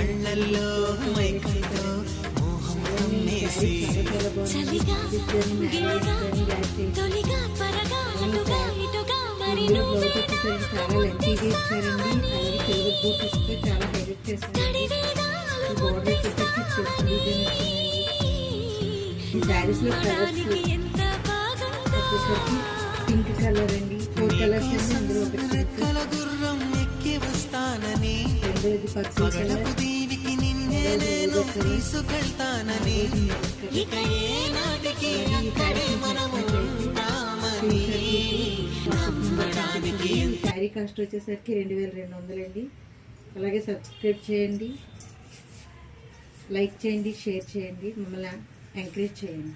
అళ్ళల్లో మైకల్లో మోహం కమ్మేసి చలిగా గిలిగా తొలిగా త్వరగా అటుగా ఇటుగా మరి నువ్వే చాలా లెంతీగా ఇచ్చారండి. అలాగే సిల్వర్ బూట్ ఇస్తే చాలా హైలైట్ చేస్తారు. బోర్డర్ వచ్చేసరికి ఈ శారీస్ లో కలర్స్ వచ్చేసరికి పింక్ కలర్ అండి. 4 కలర్స్ అండి. అందులో ఒకటి రెక్కల గుర్రం ఎక్కి వస్తానని రెండోది పర్పుల్ కలర్, దీనికి నిన్నేనేదో తీసుకెళ్తానని ఇక ఏ నాటికి అక్కడే మనము ఉంటామని నమ్మడానికి శారీ కాస్ట్ వచ్చేసరికి 2200 అండి. అలాగే సబ్స్క్రైబ్ చేయండి, లైక్ చేయండి, షేర్ చేయండి, మమ్మల్ని ఎంకరేజ్ చేయండి.